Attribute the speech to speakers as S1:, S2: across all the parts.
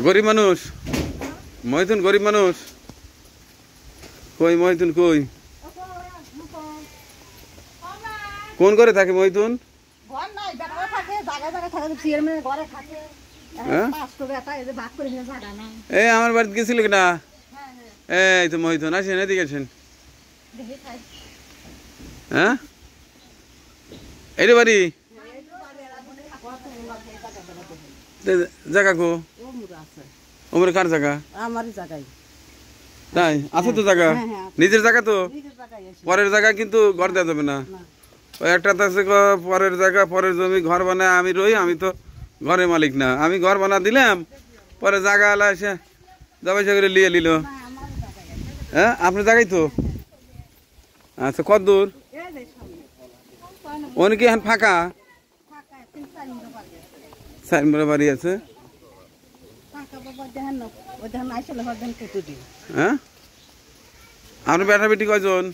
S1: গরিব মানুষ মহিতুন, গরিব মানুষ। কই মহিতুন কই? কোন ঘরে থাকে মহিতুন? এই আমার বাড়িতে গেছিল কিনা? এই তো মহিতুন, আসেন এদিকে আসেন। হ্যাঁ এইটা বাড়ি জায়গা কো? ওমরে কার জায়গা?
S2: আমারই জায়গায়।
S1: তাই আছে তো জায়গা, নিজের জায়গা তো। পরের জায়গা কিন্তু ঘর দেওয়া যাবে না। ওই একটা আছে পরের জায়গা, পরের জমি ঘর বানায় আমি রই, আমি তো ঘরের মালিক না। আমি ঘর বানা দিলাম, পরে জায়গা আলা এসে জবাই করে লিয়ে নিল। হ্যাঁ আপনার জায়গায় তো। আচ্ছা কত দূর? অনেকে এখন ফাঁকা সাইনবোর্ডে বাড়ি আছে। হ্যাঁ আপনার বেটা বেটি কয়জন?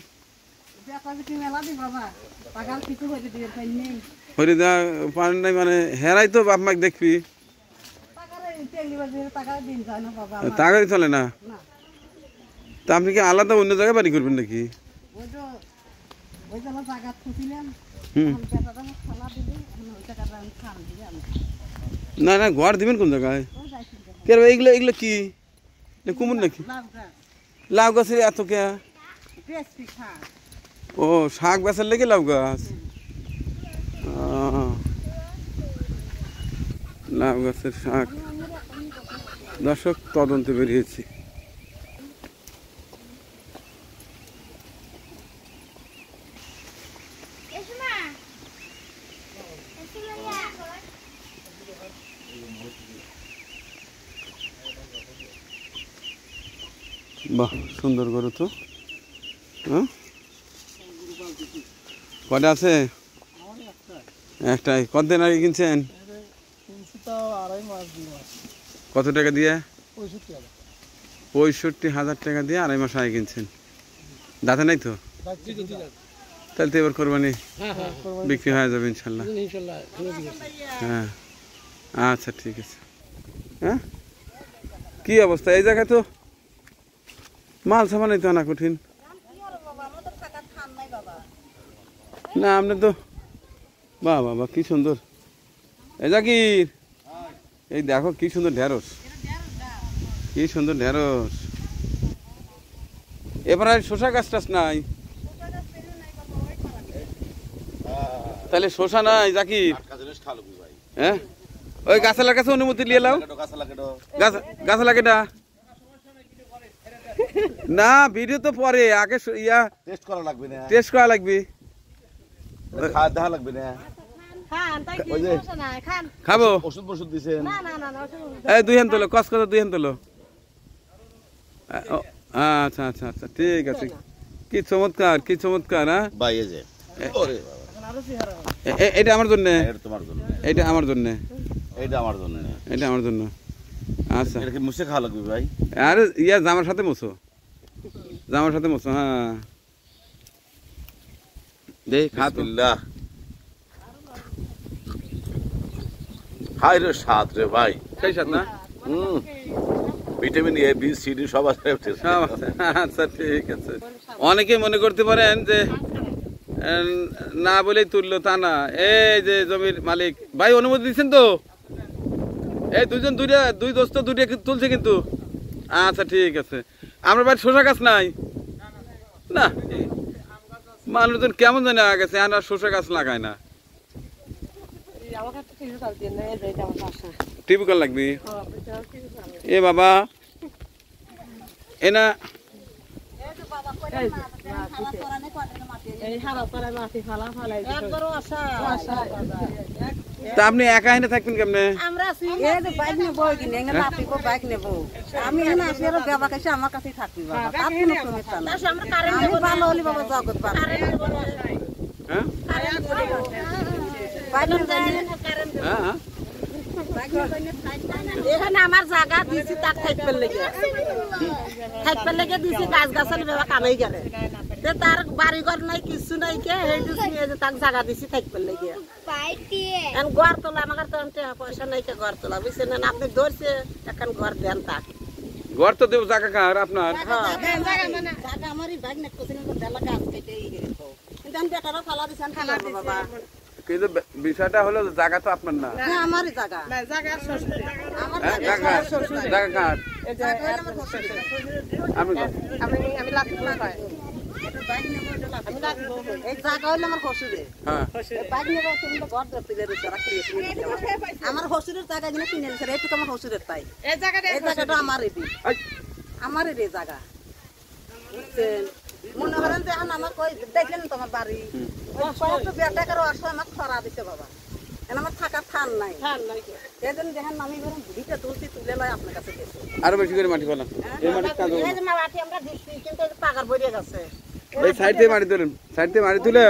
S1: হরি দা পারেন নাই মানে হেরাই তো বাপ মাকে দেখবি, টাকারই চলে না। তা আপনি কি আলাদা অন্য জায়গায় বাড়ি করবেন নাকি? না না ঘর দিবেন কোন জায়গায়? এইগুলো এগুলো কি কুমুর নাকি? লাউ গাছের এত কে? ও শাক গাছের লেগে লাউ গাছ। লাউ গাছের শাক। দর্শক তদন্তে বেরিয়েছি। বাহ সুন্দর গরু তো। হ্যাঁ কটা আছে? একটাই। কতদিন আগে কিনছেন? কত টাকা দিয়ে? 65,000 টাকা দিয়ে 2.5 মাস আগে কিনছেন। দাঁতে নাই তো? তাহলে তো এবার কোরবানি বিক্রি হয়ে যাবে ইনশাল্লাহ। হ্যাঁ আচ্ছা ঠিক আছে। হ্যাঁ কি অবস্থা এই জায়গায়? তো মাল সামানাই তো আনা কঠিন না। আপনি তো বাহ বাবা কি সুন্দর। এই জাকির এই দেখো কি সুন্দর ঢেঁড়স, কি সুন্দর ঢেঁড়স। এবার আর শসা গাছ টাছ নাই? তাহলে শসা নাই জাকির? হ্যাঁ ওই গাছালার কাছে অনুমতি নিয়ে লাও। গাছালা কেটা? না ভিডিও তো পরে, আগে ইয়া টেস্ট করা লাগবে না। টেস্ট করা লাগবে, খাওয়া দেখা লাগবে না। খাবো ওষুধ ওষুধ দিছেন? এই 2 হান তোলো, কস কথা 2 হান তোলো। আচ্ছা আচ্ছা আচ্ছা ঠিক আছে। কি চমৎকার, কি চমৎকার। হ্যাঁ ভাই এই যে এটা আমার জন্য, এটা তোমার জন্য, এটা আমার জন্য, এটা আমার জন্য, এটা আমার জন্য। আচ্ছা এটা কি মুছে খাওয়া লাগবে ভাই? আরে ইয়া জামার সাথে মুছো, জামার সাথে মুছো। হ্যাঁ দে খা তো। হাই রে স্বাদ রে ভাই, সেই স্বাদ না? Vitamin A B C D সব আছে। আচ্ছা ঠিক আছে। অনেকে মনে করতে পারেন যে না বলেই তুললো, তা না। এই যে জমির মালিক ভাই অনুমতি দিচ্ছেন তো? এই দুই দোস্ত দুইটা তুলছে কিন্তু। আচ্ছা ঠিক আছে। আমার বাড়ি শসা গাছ নাই না, মানুষজন কেমন জানে গেছে আর শসা গাছ লাগায় না। টিভি কল লাগবি? এ বাবা এনা তা আপনি একা এনে থাকবেন কেমনে? আমার কাছে থাকবি ভালো হলি বাবা জগৎ। এখানে আমার জায়গা দিয়েছি তার থাকবার লেগে দিয়েছি, গাছ গাছালি বাবা কামাই গেলে
S2: তার বাড়ি ঘর নাই কিছু নাই কে তাক জায়গা দিছি থাকবে লেগে ঘর তোলা আমার তো পয়সা নাই কে ঘর তোলা বুঝছেন না আপনি ধরছে এখন ঘর দেন তাক
S1: ঘর তো দেব জায়গা কার আপনার
S2: আমারই ভাগ না কোথায় গাছ কেটে কিন্তু আমি বেটারও ফালা দিছেন বাবা
S1: কিন্তু বিষয়টা হলো জায়গা তো আপনার না
S2: আমারই জায়গা
S1: জায়গা কার আমি আমার হসুরের জায়গা কিনে কিনে নিচ্ছে এইটুকু আমার হসুরের তাই এই জায়গাটা আমারই রে জায়গা বুঝছেন মনে করেন যে এখন আমার কই দেখলেন তোমার বাড়ি বেটাকারও আসো আমার খরা দিছে বাবা এখন আমার থাকার থান নাই সেদিন দেখেন আমি বরং ভিটা তুলছি তুলে লয় আপনার কাছে গেছে আরো বেশি করে মাটি ফেলান এই মাটি কাজ হবে
S2: এই মাটি আমরা দিচ্ছি কিন্তু পাকার বইরে গেছে
S1: এই সাইড দিয়ে মাটি তুলেন সাইড দিয়ে মাটি তুলে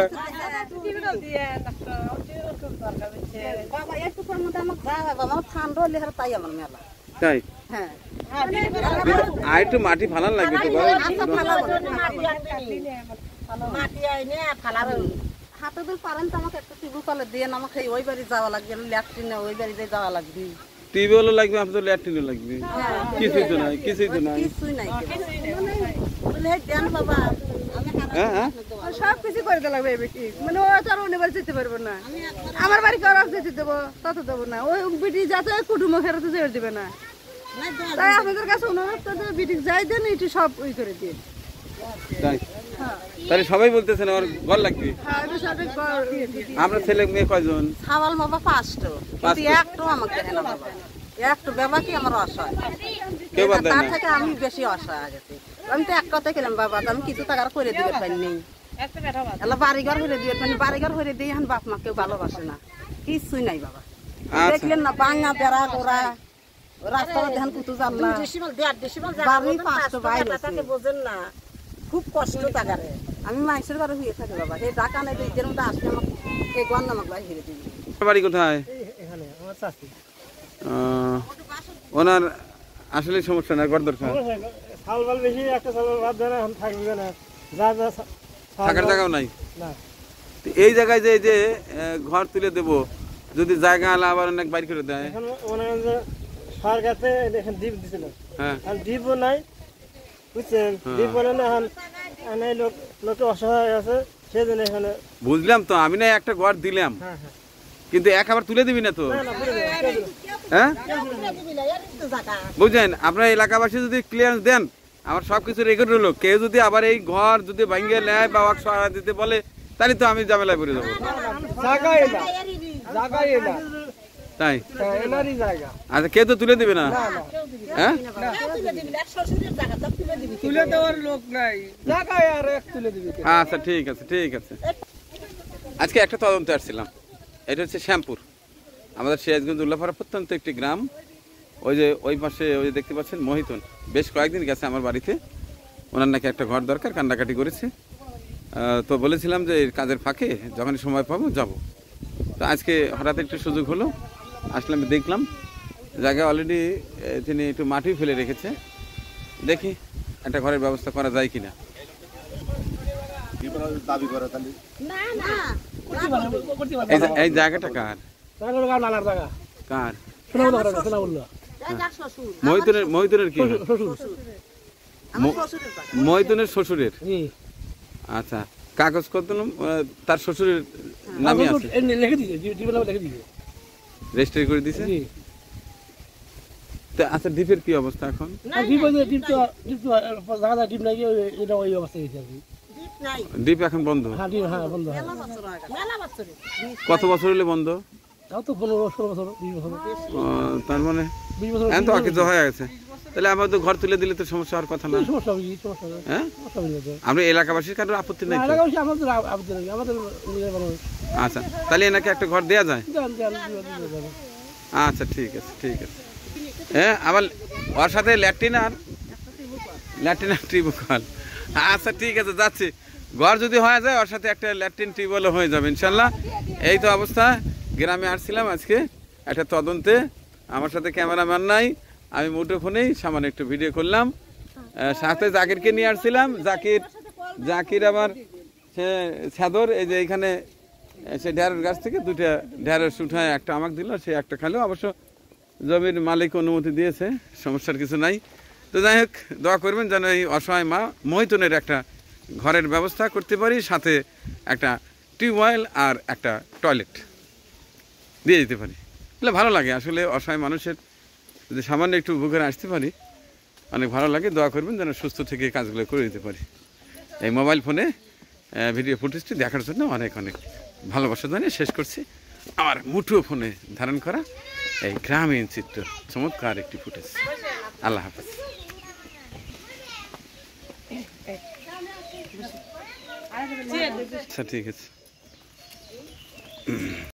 S2: বাবা একটু পর মধ্যে আমার যা বাবা আমার ঠান্ডা হলে তাই আমার মেলা
S1: তাই
S2: হ্যাঁ
S1: আর একটু মাটি ফালান লাগবে তো
S2: মাটি আইনে ফালাবে হাতে দিল পারেন তো আমাকে একটা টিবু পালে দিয়ে আমাকে ওই বাড়ি যাওয়া লাগবে ল্যাট্রিন ওই বাড়িতে যাওয়া লাগবে
S1: টিউবওয়েলও লাগবে আপনার ল্যাট্রিনও লাগবে কিছুই তো নাই কিছুই নাই বলে দেন বাবা
S3: হ্যাঁ সব কিছু করে দেওয়া লাগবে মানে ও তো আর অন্য বাড়ি যেতে পারবো না আমার বাড়ি কারো যেতে দেবো তত দেবো না ওই বিটি যাতে কুটুম্ব ফেরত যেতে দেবে না তাই আপনাদের কাছে অনুরোধ করতে বিটি যাই দেন এটি সব ওই করে দিন
S1: তাই তাহলে সবাই বলতেছেন আমার ঘর লাগবে আপনার ছেলে মেয়ে কয়জন
S2: ছাওয়াল বাবা পাঁচটো একটু আমাকে দেয় না বাবা একটু বাবা কি আমার অসহায় তার থেকে আমি বেশি অসহায় গেছি আমি তো এক কথা গেলাম বাবা আমি কিছু টাকার করে দিবে পারিনি বাড়িঘর হয়ে দিবে পারি বাড়িঘর হয়ে দিয়ে এখন বাপ মা কেউ ভালোবাসে না কিছুই নাই বাবা দেখলেন না বাঙা বেড়া গোড়া রাস্তাটা দেখেন কুতু জানলা বাড়ি পাঁচটো বাইরে বোঝেন না খুব কষ্ট টাকারে আমি মাইসের ঘরে হয়ে থাকি বাবা সেই টাকা নেই যেরকম আসলে আমাকে এই গন্ডা আমাকে বাড়ি ফিরে দিবি
S1: বাড়ি কোথায় ওনার আসলে সমস্যা না ঘর দরকার থাকার জায়গাও নাই এই জায়গায় যে যে ঘর তুলে দেব যদি জায়গা আলা আবার অনেক বাইর করে দেয়
S4: সরকারতে দ্বীপ দিছিল দ্বীপও নাই বুঝছেন দ্বীপ বলে না এখন লোক অসহায় আছে সেজন্য এখানে
S1: বুঝলাম তো আমি না একটা ঘর দিলাম কিন্তু এক আবার তুলে দিবি না তো হ্যাঁ বুঝলেন আপনার এলাকাবাসী যদি ক্লিয়ারেন্স দেন আমার সবকিছু রেকর্ড হলো কেউ যদি আবার এই ঘর যদি ভাঙিয়ে নেয় বা সহায়তা দিতে বলে তাহলে তো আমি ঝামেলায় পড়ে যাবো তাই আচ্ছা কেউ তো তুলে দিবে না হ্যাঁ
S3: তুলে দেওয়ার লোক নাই জায়গায় আর এক তুলে দিবি
S1: আচ্ছা ঠিক আছে ঠিক আছে আজকে একটা তদন্তে আসছিলাম এটা হচ্ছে শ্যামপুর আমাদের সিরাজগঞ্জ উল্লাপাড়া প্রত্যন্ত একটি গ্রাম ওই যে ওই পাশে ওই যে দেখতে পাচ্ছেন মহিতন বেশ কয়েকদিন গেছে আমার বাড়িতে ওনার নাকি একটা ঘর দরকার কান্নাকাটি করেছে তো বলেছিলাম যে কাজের ফাঁকে যখনই সময় পাবো যাব তো আজকে হঠাৎ একটু সুযোগ হলো আসলাম দেখলাম জায়গায় অলরেডি তিনি একটু মাটি ফেলে রেখেছে দেখি একটা ঘরের ব্যবস্থা করা যায় কিনা এই জায়গাটা কার কার মহিতুনের কি মহিতুনের শ্বশুরের আচ্ছা কাগজ কত তার শ্বশুরের নামে আছে রেজিস্ট্রি করে দিয়েছে আচ্ছা দ্বীপের কি অবস্থা এখন দ্বীপ এখন বন্ধ কত বছর হলে বন্ধ তার মানে এখন তো কিছু হয়ে গেছে তাহলে আমার তো ঘর তুলে দিলে তো সমস্যা হওয়ার কথা না হ্যাঁ আমরা এলাকাবাসীর কারো আপত্তি নেই আচ্ছা তাহলে এনাকে একটা ঘর দেওয়া যায় আচ্ছা ঠিক আছে ঠিক আছে হ্যাঁ আবার ওর সাথে ল্যাট্রিন আর টিউবওয়েল আচ্ছা ঠিক আছে যাচ্ছি ঘর যদি হয়ে যায় ওর সাথে একটা ল্যাট্রিন টিউবওয়েলও হয়ে যাবে ইনশাল্লাহ এই তো অবস্থা গ্রামে আসছিলাম আজকে একটা তদন্তে আমার সাথে ক্যামেরাম্যান নাই আমি মুঠোফোনেই সামান্য একটু ভিডিও করলাম সাথে জাকিরকে নিয়ে আসছিলাম জাকির জাকির আবার সে ছাদর এই যে এইখানে সে ঢেঁড়ের গাছ থেকে 2টা ঢেঁড়স উঠায় একটা আমাকে দিল, সে একটা খাইলো। অবশ্য জমির মালিক অনুমতি দিয়েছে, সমস্যার কিছু নাই। তো যাই হোক, দোয়া করবেন যেন এই অসহায় মা মহিতনের একটা ঘরের ব্যবস্থা করতে পারি, সাথে একটা টিউবওয়েল আর একটা টয়লেট দিয়ে দিতে পারি। তাহলে ভালো লাগে আসলে, অসহায় মানুষের যদি সামান্য একটু উপকারে আসতে পারি অনেক ভালো লাগে। দোয়া করবেন যেন সুস্থ থেকে কাজগুলো করে দিতে পারি। এই মোবাইল ফোনে ভিডিও ফুটেজটি দেখার জন্য অনেক অনেক ভালোবাসা জানিয়ে শেষ করছি আমার মুঠো ফোনে ধারণ করা এই গ্রামীণ চিত্র, চমৎকার একটি ফুটেজ। আল্লাহ হাফেজ। আচ্ছা ঠিক আছে।